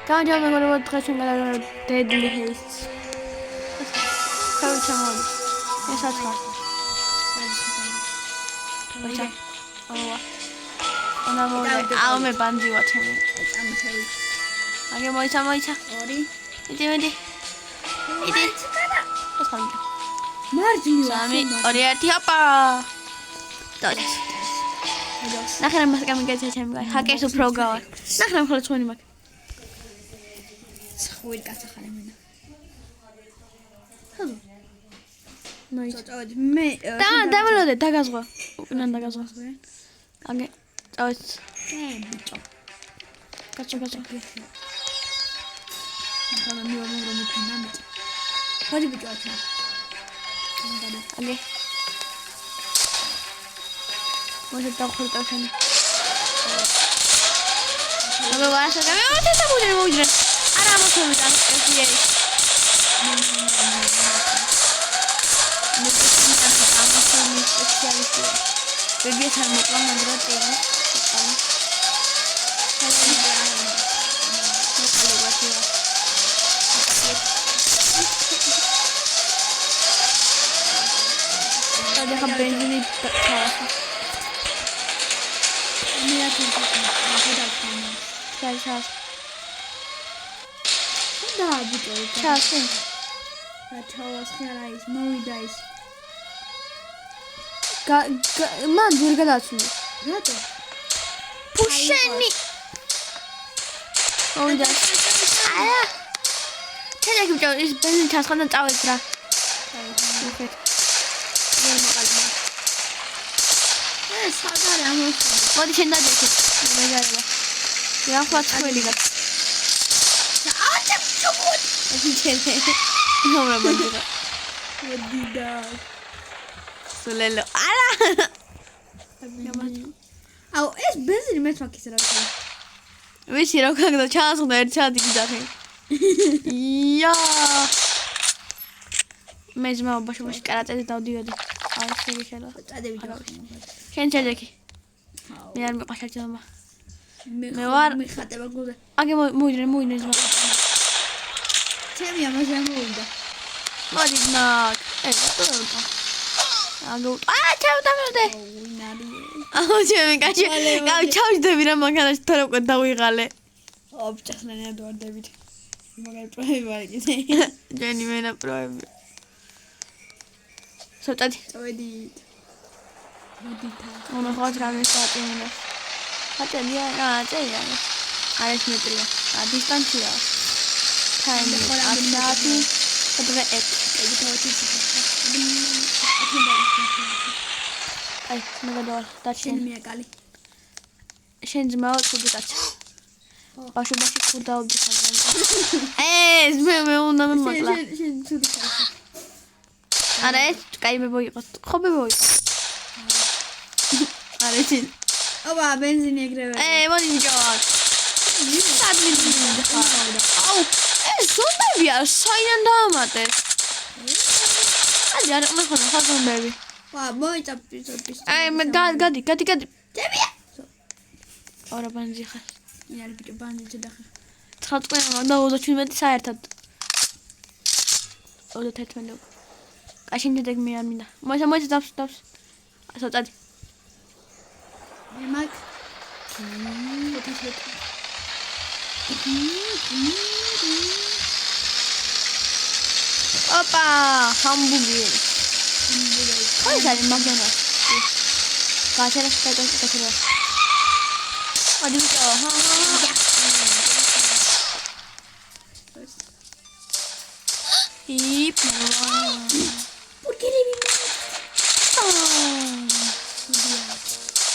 გამარჯობა მეგობრებო, დღეს ჩვენ გადავიდეთ Deadly Haste. ხავი ჩამოვიდა. ეს აცხარ. ბაჭა. აუა. ანა მოვიდა. აუ მე ბანდი ვარ ჩემი. წამოჩევი. აგე მოიცა. 2. იდი. ეს ხავი. მარჯვნივ. 3 2 1 ჰოპა. დოც. ნახე მას გამიგეცა ჩემი გა. ჰაკერს უფრო გავარ. ნახე მხოლოდ ჩვენი მაგ. ხვილი კაცახალე მენა. მოიცა. წავედი მე დავალოდე დაგაზღვა. უკან დაგაზღვა. აგე წავეც. ბიჭო. კაცო. ახლა მე ვარ რომ მითინამი. ხოდი ბიჭო აჩა. აგე. მოდი დავხურტავ შენ. აგე ვასა და მოვიძრე. არა მოსულდა ეს ის. Bebê tá no plano de roteiro. Pode arrancar de casa. Minha filha, tchau. და ბიჭო. Tchau. ჩავას ხარაის მოვიდაის. მან ვერ გადაცვლი. რატო? ფუშენი. მოვიდა. არა. თერეკი ბიჭო ის ბენზინი ჩასხან და წავეც რა. უკეთ. ვერ მოყალიბა. ეს საგარე ამოს. მოდი შენ დაძექი. მეგარება. რა ხვა წველი გა. აჩა ჩუქუთ. ჩენე. ნომრა ბანჯერა. მოდიდა. სულელო. არა. აუ ეს ბენზინი მეც მაქვს რა თქმა. ვიცი რა გაგდა ჩაასხდა ერთ საათი გიძახე. ია. მე ძმაო ბაშუბაში კარატეზე დავდიოდი. აი შევი შელა. წადები ჯო. შენ ჩაძექი. მე არ მეყვა შარჩება. მე ვარ მიხატება გულზე. აგე მოიდრე ძმა. ჩემი ამაზე მოვიდა. მოდი მაგ. აგო ჩავდამოდე. ვინარი. აუ ჩემი კაცი. ჩავჯდები რა მანქანაში თორე უკვე დავიღალე. ოპჭახნანი ადვარდებით. მაგარი პროები ვარ კიდე. ჯენი მენა პროები. სოტადი. წავედით. მოდითა. უნდა ხოთ რამე საათინა. ხატელია, წერია. არის მეტრია. დისტანცია. 타임이 앞나피 그다음에 앱 여기부터 어떻게 아이 내가 너 다시 신미야 깔리 신지마 두개 다쳐 바시 구다 오지 에이 왜 오나면 막라 신 두개 아래 까이베 보이 커베 보이 아래 진 어봐 벤진이 그래 에이 머리 좋아 아우 ზომბებია, საიდან დაამატეს? არ ხარ ზომბები. ვა, მოიწაფის. აი, მე გადი. დებია. ორა ბანძი ხარ. იარი ბიჭო, ბანძი დახარ. 9 წუთი და 37 საერთოდ. 31. კაშინ დაგ მე არ მინდა. მოიცა დავს. ასოწადი. მე მაგ. Opa, hamburger. Kau cari McDonald's. Kacau. Aduh, Ip, burger ini.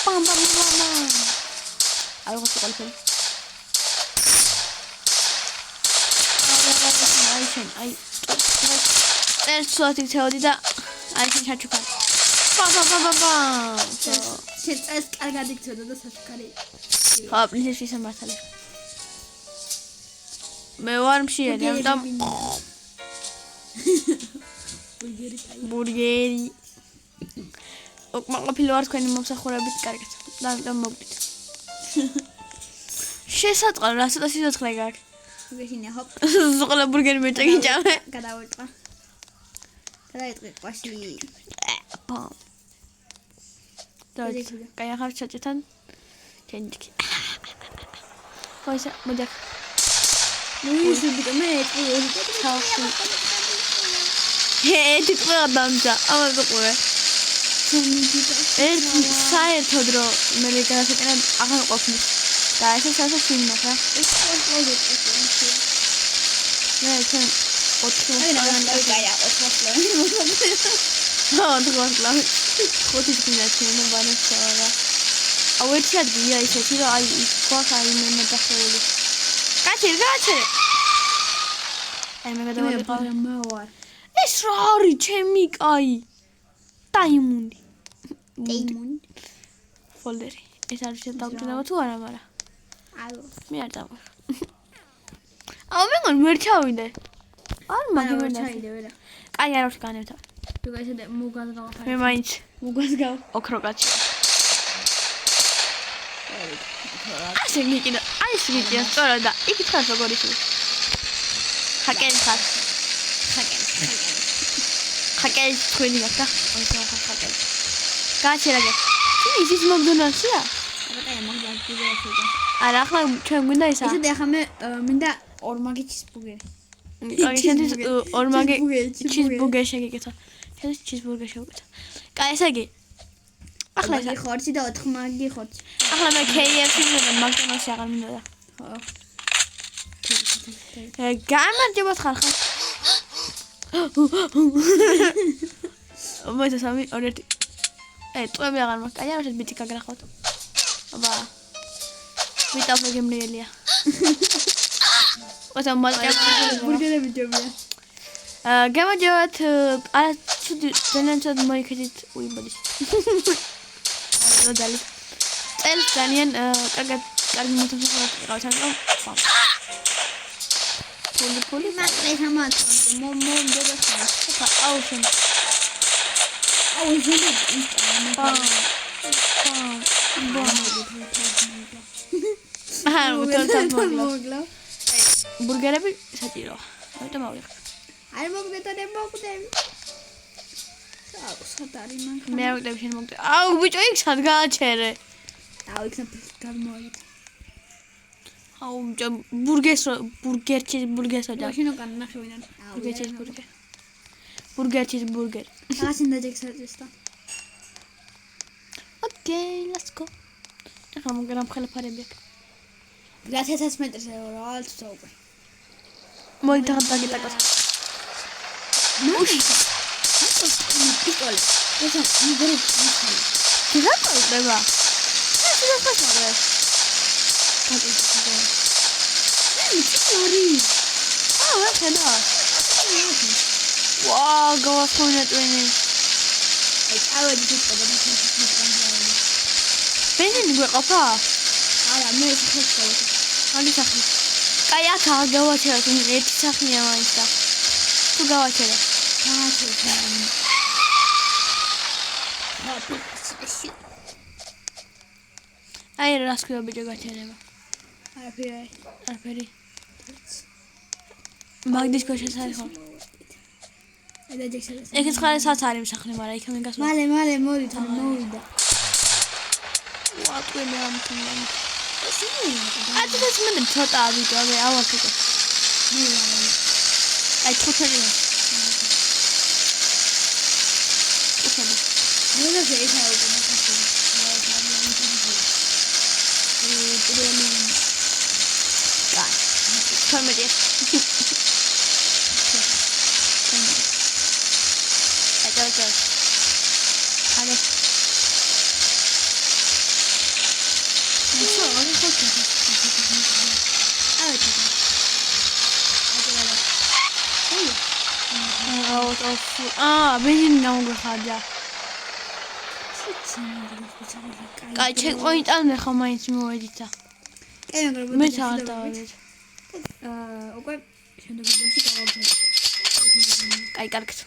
Pam. Ayo kasih kali. Ai. ეს სულათი წეოდი და აი შენ ჩაჩუქარ. პა. შენ წეს კარგად იქცოდა და საჩუქარი. ხო, პლისის ისე მართალი. მე ვარ მშიერი, ამიტომ ბურგერი. მოყმაყოფილი ვარ თქვენი მომსახურებით კარგად. და მოგდით. შესაწყალო, რა ცოტა სიცოცხლე გაქვს. გეშინია ჰოპ. ზღლა ბურგერი მეჭგიჭავე. გადავეწყა. გადაიწყე ყვაში. პამ. დაიწყე. კაი ახლა ჩაჭეთან. ჩენჯი. ხოისა მოდი. ნუისი მე ჩავხი. ერთი ყველა დამჭა. ამაზე ყურე. ერთი საერთოდ რო მე გადასაკენა აღარ ყოფნის. და ესე სასა შინნა ხა. ეს ყოველდღე მე თან 4 კაია 4 ხუთი წინა ჩინო ბანასარა. აუ ერთი ადგილია ისეთი რომ აი ის ხოხა იმ მეტახეული. გაჩერ. აი მე გადავიყავ. მოვარ. ეს რა არის ჩემი კაი? დაიმუნდი. ფოლდერი. ეს არის შედავჭრება თუ არა, მაგრამ მე არ დავარ. აუ მე გონ ვერ ჩავიდე. არ მაგერ ჩაიდე ვერა. კაი არ ვარ განევთა. თუ გაიცადე მოგაზგავ. მე მაინც მოგაზგავ. ოქრო კაცი. ასე მიკიდა. აი ეს მიკიდა სწორად და იქ თხარ როგორ ისე. ხაკენ ხარ. ხაკენ თქვენი გახდა. ოი ხაკენ. გაჩერაგე. ის მოგდონასია? აბა მოგდონასია. არა ახლა ჩვენ გვინდა ისა. ისე ახლა მე მინდა ორმაგი ჩიზბურგერი. აი შენთვის ორმაგი ჩიზბურგერი შეგეკეთა. შენთვის ჩიზბურგერი შევუკეთა. კაი ესე იგი. ახლა ახლა ხორცი და 4 მაგი ხორცი. ახლა მე KFC-ში და მაკდონალდსში აღარ მინდა. ხო. გამარჯობა ხალხო. მოიცა 3 2 1. ტყვები აღარ მაქვს. აი ამას ბიტი გაგრახავთ. აბა. ვიტა მოგემრიელია. ოცა მალკა ბურგერები ჯობია. გამარჯობათ. არა ძალიან მოიქედით უიბოდის. როდალი. წელს ძალიან კარგი მოთხოვნა ყავს ამიტომ. პოლი მაგ ხამათ მომდოდა ხა აუ შენ აუ ზედა მოგლა ბურგერები საჭირო ამიტომ ავიღე არ მოგდე მოგდები აუ სათარი მან მე არ ვიტყვი შენ მოგდე აუ ბიჭო იქ სად გააჩერე აუ იქ გამოვიდე აუ ბურგერს და შენო განახევინან ბურგერი აღასინ დაჯექსერტესთან ოკეი let's go ახლა მოგერამ ხელაფარები აქ 1000 მეტრზე რა თქო უკვე მოდი თან დაგიტაკოს ნუში პისტოლე ეს მიგრე კი რატოდება ეს რა ხასაა რა ხედა ვაუ გავახონეთვენი აი წავედი თვითონ ბენზინი გვეყოფა არა მე ხეთქავალი სახი კაი აქ გავაჩეროთ ერთი სახია მაინც და თუ გავაჩერე აი რას ქვია ბიჭო გაჩერება არაფერი მაგდის ქვეშ არის ხო და ჯექსერტეს ეგეც ხარ საცარი მსახნე მაგრამ იქ ამენ გასულ მალე მოდი თან მოვიდა ვატყველი ამ თემამ ათას მე ცოტა ვიდეო მე ავაკეთე აი ხუთი მე და შეიძლება უკვე Comedy. I don't know. Hello. ბენზინი გამოგხარდა. კაი, ჩეკპოინტამდე ხომ მაინც მოვედიცა. კაი, მაგრამ მე არ დავიდეთ. უკვე შემდეგ ვიდეოში გავაგზავნებთ. კაი, კარგად.